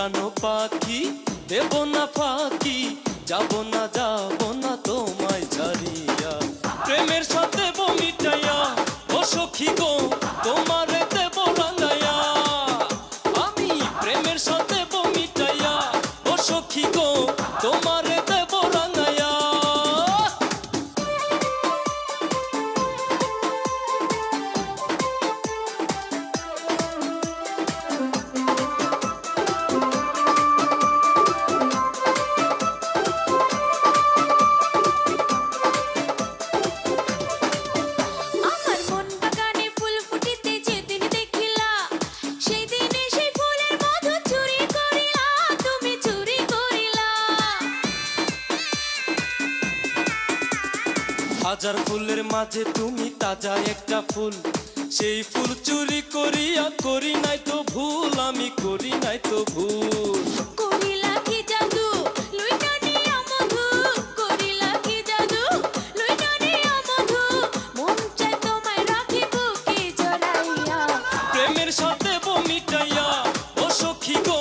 উড়ানো পাখি দেব না ফাঁকি, যাব না তোমায় ছাড়িয়া। প্রেমের সাথে বমিটাইয়া ও সখী গো তোমারে দেব রাঙাইয়া। আমি প্রেমের সাথে বমিটাইয়া ও সখী গো তোমারে দেব রাঙাইয়া। হাজার ফুলের মাঝে তুমি তাজা একটা ফুল, সেই ফুল চুরি করিয়া করি নাই তো ভুল, আমি করি নাই তো ভুল। করিলা কি জাদু লইটা নিয়া মধু, করিলা কি জাদু লইটা নিয়া মধু, মন চায় তোমায় রাখি বুকে জড়াইয়া। প্রেমের সাথে বমিটাইয়া ও সখী গো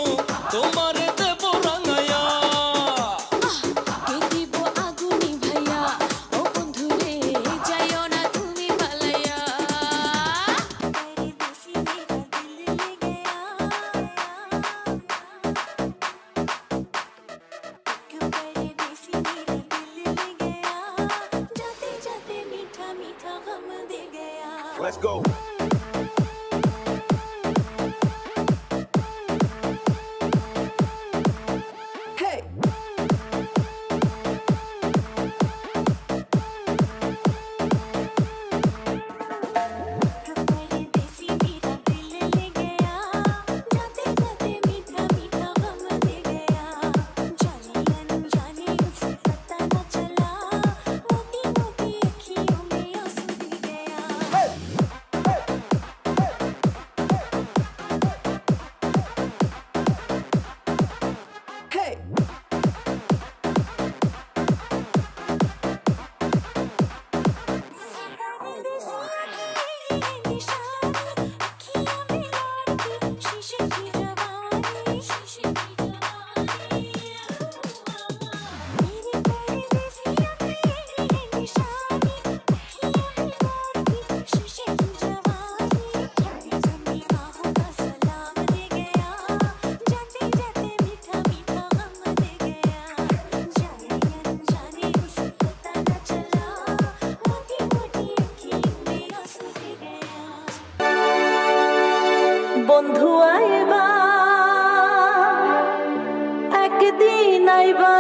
তোমারে দেব রাঙাইয়া। কে দিব আগুনি ভাইয়া ও বন্ধু রে যাইও না তুমি পালাইয়া। তেরে দেশি মেরা দিল ले गया, क्यों तेरे देशी मेरा दिल ले गया, जाते जाते मीठा मीठा गम दे गया। Let's go. Hey. तेरे देसी मेरा दिल ले गया, जाते जाते मीठा मीठा गम दे गया। जाने अनजाने उसे पता न चला, मोटी मोटी अखियों में आंसू दे गया। Hey. বন্ধু আইবা একদিন আইবা